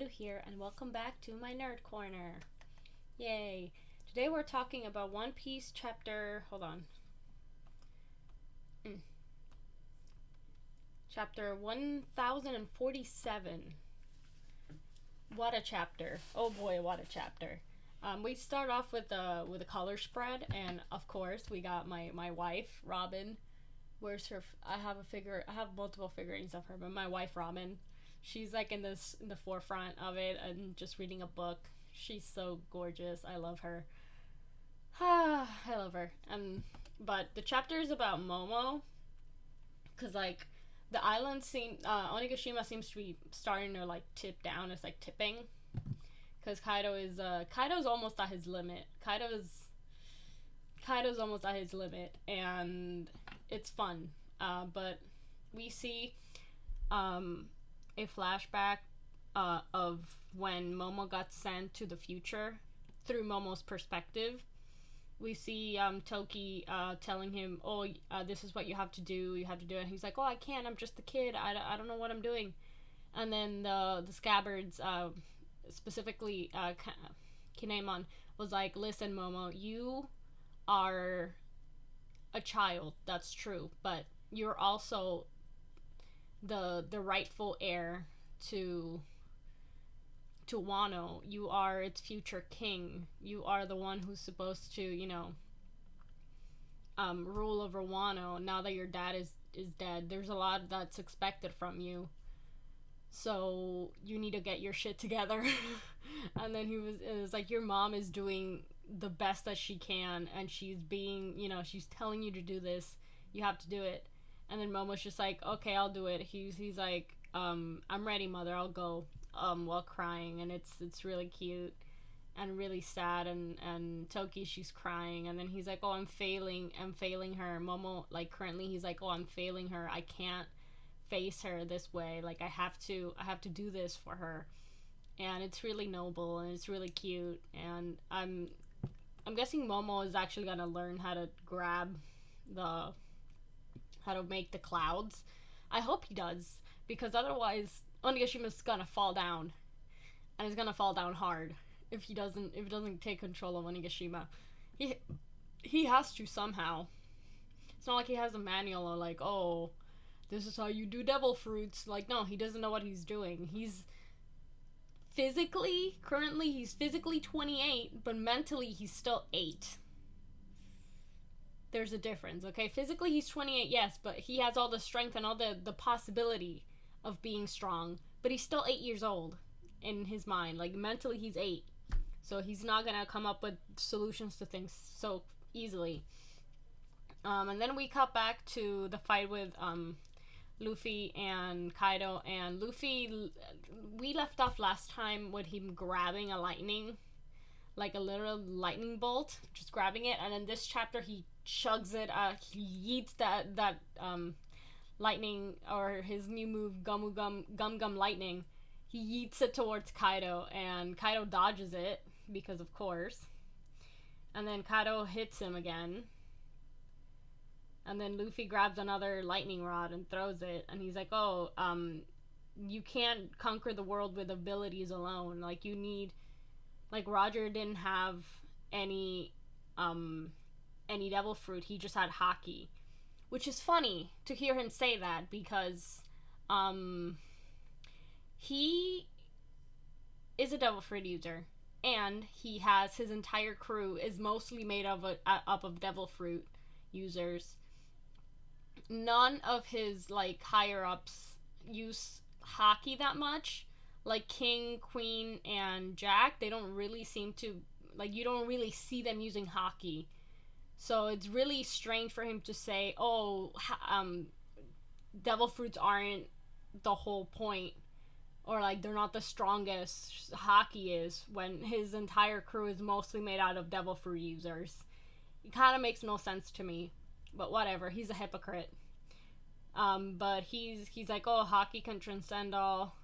here, and welcome back to my Nerd Corner. Yay! Today we're talking about One Piece chapter. Hold on. Chapter 1047. What a chapter! Oh boy, what a chapter! We start off with a color spread, and of course we got my wife Robin. Where's her? I have multiple figurines of her, but my wife Robin. She's like in the forefront of it and just reading a book. She's so gorgeous. I love her. I love her. But the chapter is about Momo, cause like the island Onigashima seems to be starting to like tip down. It's like tipping, cause Kaido's almost at his limit. Kaido's almost at his limit, and it's fun. But we see a flashback of when Momo got sent to the future through Momo's perspective. We see Toki telling him, "Oh, this is what you have to do. You have to do it." And he's like, "Oh, I can't. I'm just a kid. I don't know what I'm doing." And then the scabbards, specifically Kinemon, was like, "Listen, Momo, you are a child. That's true, but you're also the rightful heir to Wano. You are its future king. You are the one who's supposed to, rule over Wano. Now that your dad is dead, there's a lot that's expected from you. So you need to get your shit together." And then it was like, "Your mom is doing the best that she can, and she's being, she's telling you to do this. You have to do it." And then Momo's just like, "Okay, I'll do it." He's like, "I'm ready, mother. I'll go." While crying, and it's really cute and really sad. And Toki, she's crying, and then he's like, "Oh, I'm failing her." Momo, like, currently he's like, "Oh, I'm failing her. I can't face her this way. Like, I have to do this for her." And it's really noble, and it's really cute. And I'm guessing Momo is actually gonna learn how to make the clouds. I hope he does, because otherwise Onigashima's gonna fall down, and he's gonna fall down hard if he doesn't take control of Onigashima. He has to somehow. It's not like he has a manual or like, "Oh, this is how you do devil fruits." Like, no, he doesn't know what he's doing. Currently he's physically 28, but mentally he's still 8. There's a difference, okay? Physically he's 28, yes, but he has all the strength and all the possibility of being strong, but he's still 8 years old in his mind. Like, mentally he's 8, so he's not gonna come up with solutions to things so easily. And then we cut back to the fight with Luffy and Kaido. And Luffy, we left off last time with him grabbing a literal lightning bolt, just grabbing it. And in this chapter he chugs it, he yeets that lightning, or his new move, Gum Gum Lightning. He yeets it towards Kaido, and Kaido dodges it, because of course. And then Kaido hits him again. And then Luffy grabs another lightning rod and throws it, and he's like, "Oh, you can't conquer the world with abilities alone. Like, you need, like, Roger didn't have any devil fruit. He just had haki." Which is funny to hear him say that, because he is a devil fruit user, and he has his entire crew is mostly made up of devil fruit users. None of his, like, higher ups use haki that much. Like King, Queen, and Jack, they don't really seem to, like, you don't really see them using haki. So it's really strange for him to say, "Oh, devil fruits aren't the whole point," or like, "They're not the strongest. Haki is," when his entire crew is mostly made out of devil fruit users. It kind of makes no sense to me, but whatever. He's a hypocrite. But he's like, "Oh, haki can transcend all.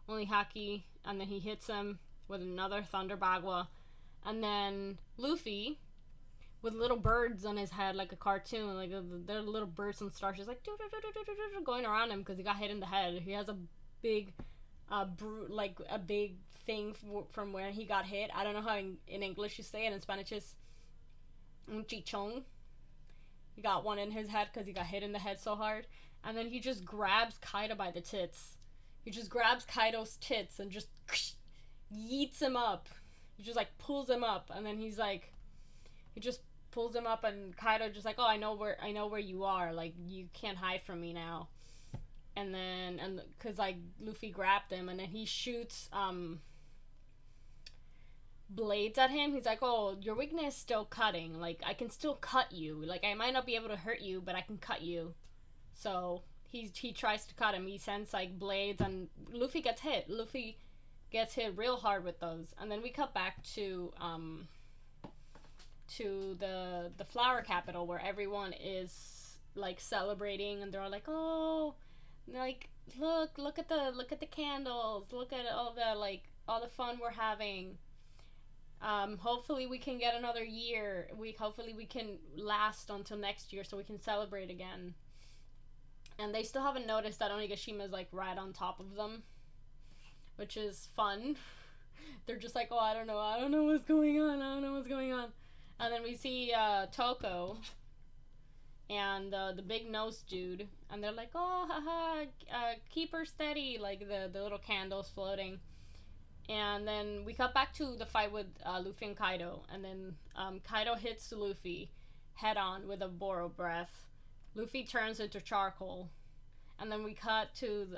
Only haki." And then he hits him with another Thunder Bagua, and then Luffy, with little birds on his head, like a cartoon, like they're little birds and stars, just like going around him, because he got hit in the head. He has a big like a big thing from where he got hit. I don't know how in English you say it. In Spanish it's un chichón. He got one in his head because he got hit in the head so hard. And then he just grabs Kaido by the tits. He just grabs Kaido's tits and just yeets him up. He just like pulls him up, and then he's like, he just pulls him up, and Kaido just like, oh, I know where you are. Like, you can't hide from me now. And then, and because like Luffy grabbed him, and then he shoots blades at him. He's like, oh, your weakness is still cutting. Like, I can still cut you. Like, I might not be able to hurt you, but I can cut you. So he tries to cut him. He sends like blades, and Luffy gets hit. Luffy gets hit real hard with those. And then we cut back to the flower capital, where everyone is like celebrating, and they're all like, oh, like look at the candles, look at all the fun we're having. Hopefully we can get another year. Hopefully we can last until next year so we can celebrate again. And they still haven't noticed that Onigashima is like right on top of them, which is fun. They're just like, oh, I don't know what's going on. And then we see Toko and the big nose dude, and they're like, oh, haha, keep her steady, like the little candles floating. And then we cut back to the fight with Luffy and Kaido, and then Kaido hits Luffy head on with a Boro breath. Luffy turns into charcoal, and then we cut to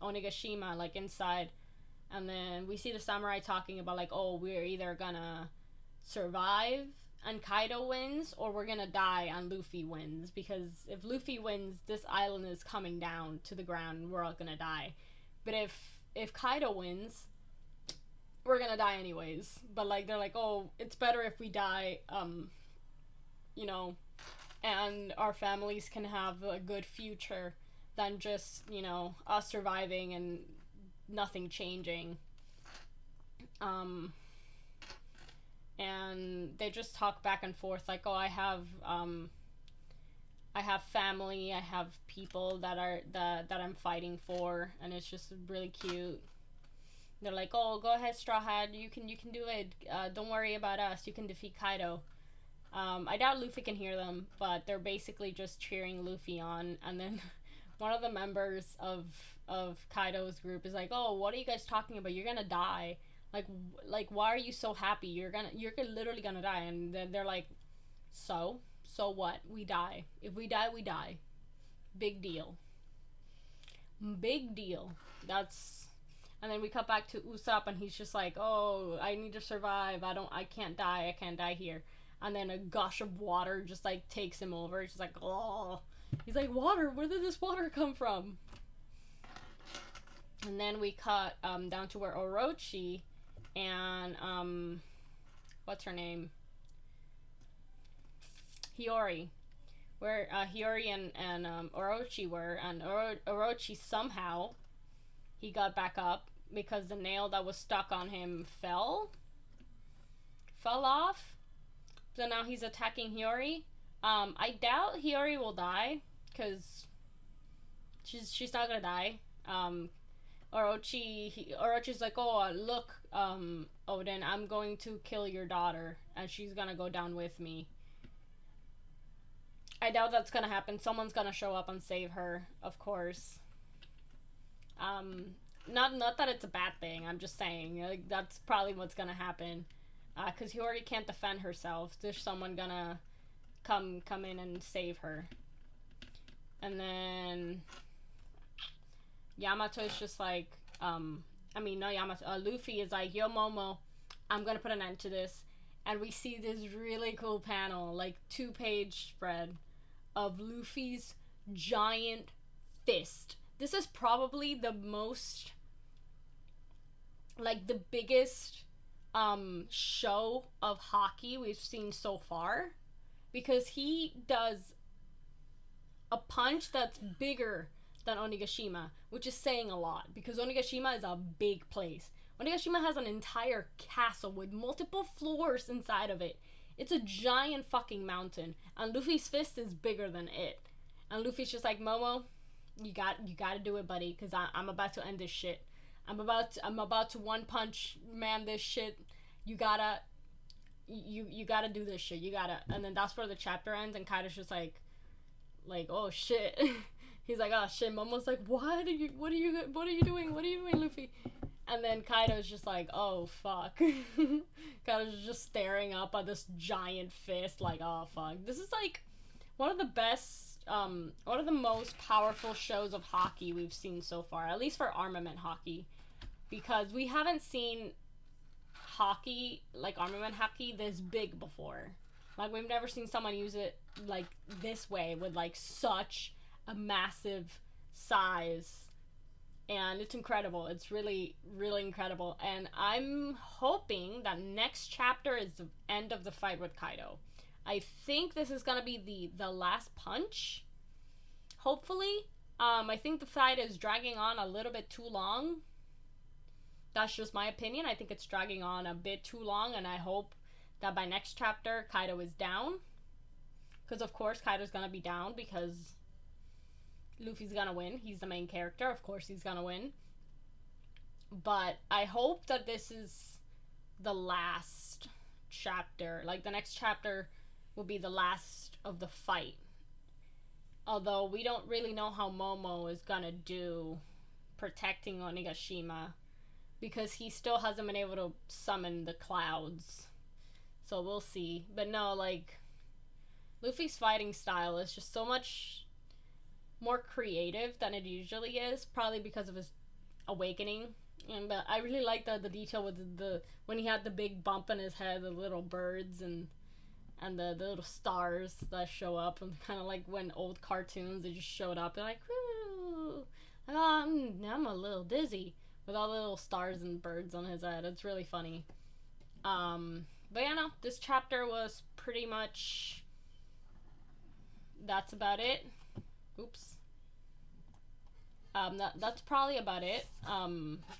Onigashima like inside, and then we see the samurai talking about like, oh, we're either gonna survive and Kaido wins, or we're gonna die and Luffy wins, because if Luffy wins, this island is coming down to the ground and we're all gonna die. But if Kaido wins, we're gonna die anyways. But like, they're like, oh, it's better if we die, you know, and our families can have a good future than just, you know, us surviving and nothing changing. And they just talk back and forth like, oh, I have family, I have people that I'm fighting for, and it's just really cute. They're like, oh, go ahead, Straw Hat, you can do it. Don't worry about us. You can defeat Kaido. I doubt Luffy can hear them, but they're basically just cheering Luffy on. And then one of the members of Kaido's group is like, oh, what are you guys talking about? You're gonna die. Like why are you so happy? You're literally gonna die. And then they're like, so what? We die. If we die, we die. Big deal. And then we cut back to Usopp, and he's just like, oh, I need to survive. I can't die here. And then a gush of water just like takes him over. He's just like, oh. He's like, water? Where did this water come from? And then we cut down to where Orochi and what's her name? Hiyori. Where Hiyori and Orochi were, and Orochi somehow he got back up because the nail that was stuck on him fell off. So now he's attacking Hiyori. I doubt Hiyori will die, because she's not gonna die. Orochi's like, oh, look, Oden, I'm going to kill your daughter, and she's gonna go down with me. I doubt that's gonna happen. Someone's gonna show up and save her, of course. Not that it's a bad thing, I'm just saying, like, that's probably what's gonna happen. Because Hiyori can't defend herself. There's someone gonna come in and save her. And then Yamato is just like, Luffy is like, yo, Momo, I'm gonna put an end to this. And we see this really cool panel, like 2-page spread of Luffy's giant fist. This is probably the most, like, the biggest show of hockey we've seen so far, because he does a punch that's bigger than Onigashima, which is saying a lot, because Onigashima is a big place. Onigashima has an entire castle with multiple floors inside of it. It's a giant fucking mountain, and Luffy's fist is bigger than it. And Luffy's just like, Momo, you got to do it, buddy, because I'm about to end this shit. I'm about to one punch man this shit. You gotta you gotta do this shit. You gotta, and then that's where the chapter ends, and Kaido's just like oh shit. He's like, oh shit. Momo's like, what are you doing, Luffy? And then Kaido's just like, oh fuck. Kaido's just staring up at this giant fist, like, oh fuck. This is like one of the best, one of the most powerful shows of hockey we've seen so far, at least for armament hockey, because we haven't seen hockey, like armament hockey, this big before. Like, we've never seen someone use it like this way, with like such a massive size. And it's incredible. It's really, really incredible. And I'm hoping that next chapter is the end of the fight with Kaido. I think this is gonna be the last punch. Hopefully. I think the fight is dragging on a little bit too long. That's just my opinion. I think it's dragging on a bit too long, and I hope that by next chapter Kaido is down. Because of course Kaido's gonna be down, because Luffy's gonna win. He's the main character. Of course he's gonna win. But I hope that this is the last chapter. Like, the next chapter will be the last of the fight. Although we don't really know how Momo is gonna do protecting Onigashima, because he still hasn't been able to summon the clouds. So we'll see. But no, like, Luffy's fighting style is just so much more creative than it usually is, probably because of his awakening. And I really like the detail with the when he had the big bump in his head, the little birds and the little stars that show up, and kind of like when old cartoons, they just showed up and like, whoo, like, oh, I'm a little dizzy, with all the little stars and birds on his head. It's really funny. But yeah, no, this chapter was pretty much, that's about it. Oops. That's probably about it.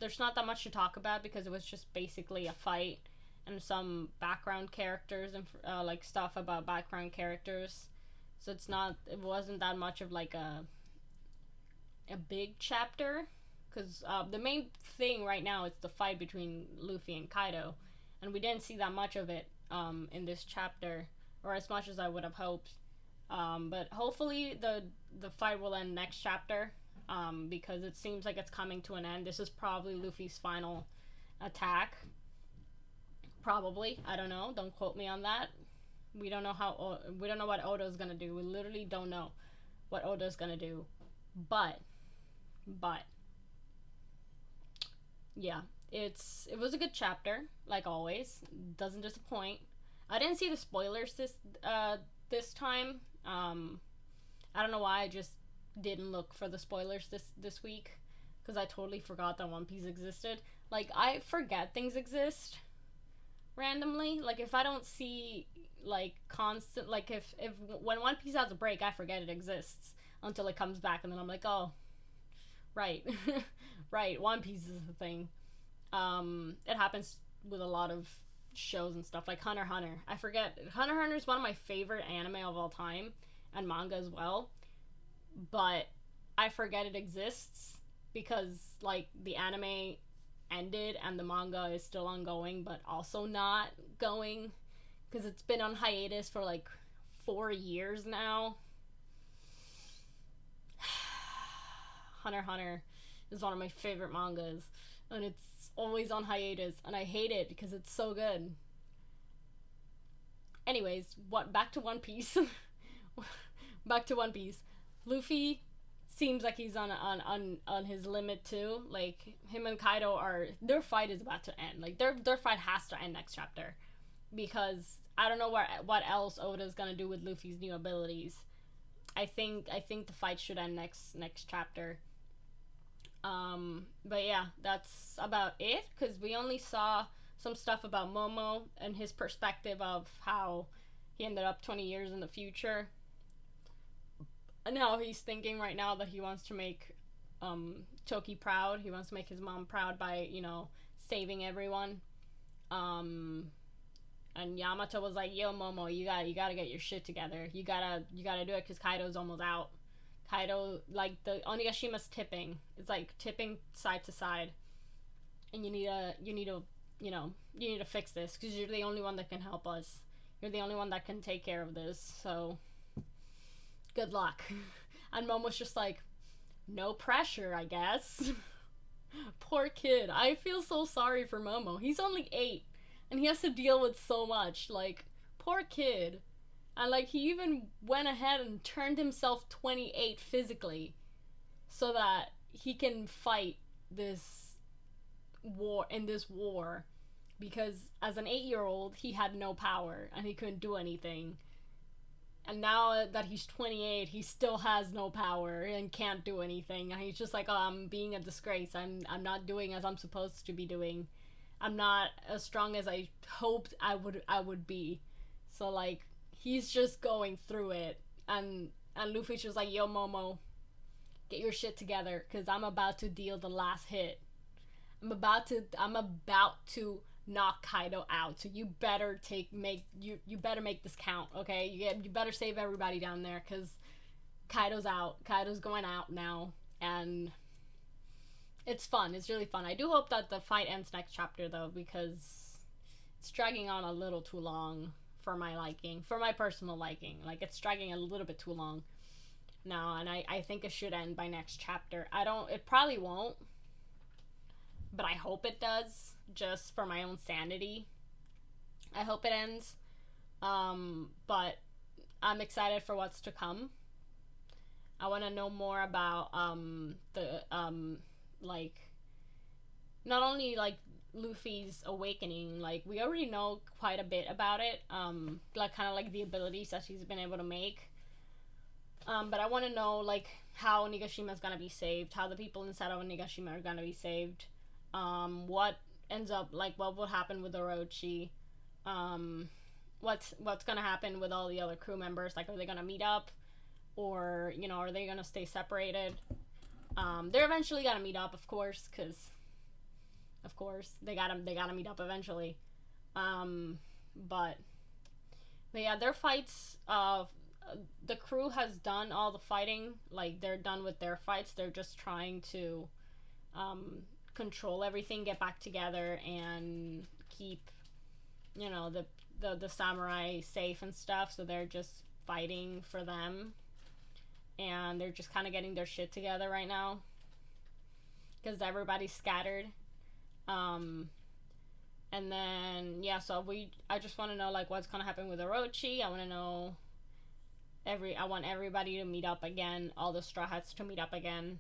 There's not that much to talk about, because it was just basically a fight and some background characters and like stuff about background characters. So it wasn't that much of like a big chapter, because the main thing right now is the fight between Luffy and Kaido, and we didn't see that much of it in this chapter, or as much as I would have hoped. But hopefully the fight will end next chapter, because it seems like it's coming to an end. This is probably Luffy's final attack. Probably. I don't know. Don't quote me on that. We don't know we don't know what Oda's gonna do. We literally don't know what Oda's gonna do. But yeah, it was a good chapter, like always. Doesn't disappoint. I didn't see the spoilers this time. I don't know why. I just didn't look for the spoilers this week, because I totally forgot that One Piece existed. Like, I forget things exist randomly. Like, if I don't see like constant, like if when One Piece has a break, I forget it exists until it comes back, and then I'm like, oh, right. Right, One Piece is the thing. It happens with a lot of shows and stuff, like Hunter x Hunter. I forget. Hunter x Hunter is one of my favorite anime of all time, and manga as well, but I forget it exists, because like the anime ended and the manga is still ongoing, but also not going, because it's been on hiatus for like 4 years now. Hunter x Hunter is one of my favorite mangas, and it's always on hiatus, and I hate it because it's so good. Anyways, back to One Piece. Back to One Piece. Luffy seems like he's on his limit too. Like, him and Kaido their fight is about to end. Like, their fight has to end next chapter, because I don't know what else Oda's gonna do with Luffy's new abilities. I think the fight should end next chapter. But yeah, that's about it, because we only saw some stuff about Momo and his perspective of how he ended up 20 years in the future, and how he's thinking right now that he wants to make Toki proud. He wants to make his mom proud by, saving everyone. And Yamato was like, yo, Momo, you gotta get your shit together. You gotta do it, because Kaido's almost out. Kaido, like, the Onigashima's tipping. It's like tipping side to side. and you need to you need to fix this because you're the only one that can help us. You're the only one that can take care of this. So good luck. And Momo's just like, no pressure, I guess. Poor kid. I feel so sorry for Momo. He's only 8 and he has to deal with so much. Like, poor kid. And like, he even went ahead and turned himself 28 physically so that he can fight this war, because as an 8-year-old he had no power and he couldn't do anything. And now that he's 28, he still has no power and can't do anything. And he's just like, oh, I'm being a disgrace. I'm not doing as I'm supposed to be doing. I'm not as strong as I hoped I would be. So like, he's just going through it. And Luffy's just like, yo, Momo, get your shit together, because I'm about to deal the last hit. I'm about to knock Kaido out. So you better you better make this count, okay? You better save everybody down there, because Kaido's out. Kaido's going out now, and it's fun. It's really fun. I do hope that the fight ends next chapter, though, because it's dragging on a little too long for my liking, for my personal liking. Like, it's dragging a little bit too long now, and I think it should end by next chapter. It probably won't, but I hope it does, just for my own sanity. I hope it ends. But I'm excited for what's to come. I want to know more about like, not only like Luffy's awakening, like we already know quite a bit about it, like kind of like the abilities that he's been able to make. But I want to know like how Nigashima's gonna be saved, how the people inside of Nigashima are gonna be saved, what ends up, like, what will happen with Orochi, what's gonna happen with all the other crew members. Like, are they gonna meet up, or, you know, are they gonna stay separated? They're eventually gonna meet up, of course, because of course they gotta meet up eventually. But yeah, their fights, the crew has done all the fighting. Like, they're done with their fights. They're just trying to control everything, get back together, and keep, you know, the samurai safe and stuff. So they're just fighting for them, and they're just kind of getting their shit together right now because everybody's scattered. And then yeah, so I just want to know like what's gonna happen with Orochi. I want to know I want everybody to meet up again, all the Straw Hats to meet up again.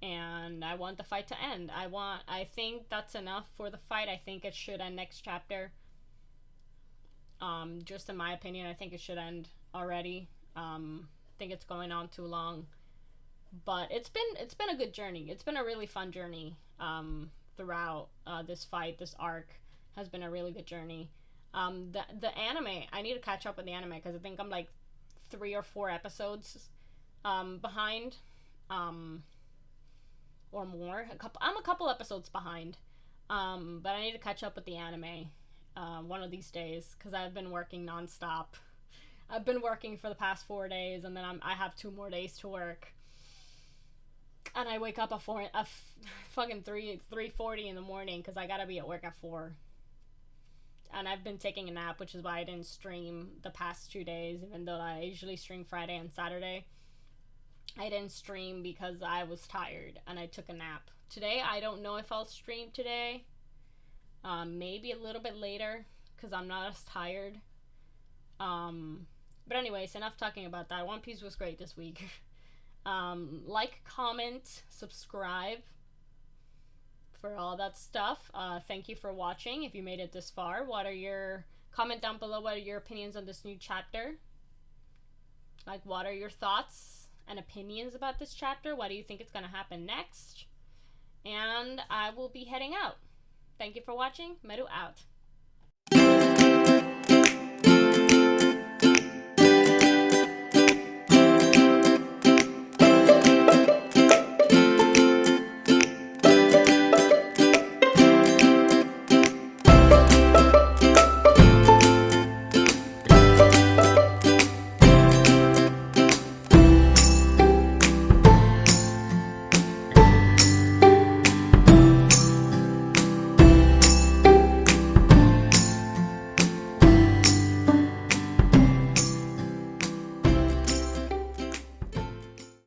And I want the fight to end. I think that's enough for the fight. I think it should end next chapter. Just in my opinion, I think it should end already. I think it's going on too long. But it's been a good journey. It's been a really fun journey. Throughout this fight, this arc has been a really good journey. The anime, I need to catch up with the anime because I think I'm like 3 or 4 episodes behind, or more. I'm a couple episodes behind, but I need to catch up with the anime one of these days because I've been working nonstop. I've been working for the past 4 days, and then I have 2 more days to work. And I wake up at fucking 3:40 in the morning because I gotta be at work at 4. And I've been taking a nap, which is why I didn't stream the past 2 days, even though I usually stream Friday and Saturday. I didn't stream because I was tired and I took a nap. Today, I don't know if I'll stream today. Maybe a little bit later because I'm not as tired. But anyways, enough talking about that. One Piece was great this week. Like, comment, subscribe for all that stuff. Thank you for watching. If you made it this far, comment down below what are your opinions on this new chapter. Like, what are your thoughts and opinions about this chapter? What do you think is going to happen next? And I will be heading out. Thank you for watching. Meru out.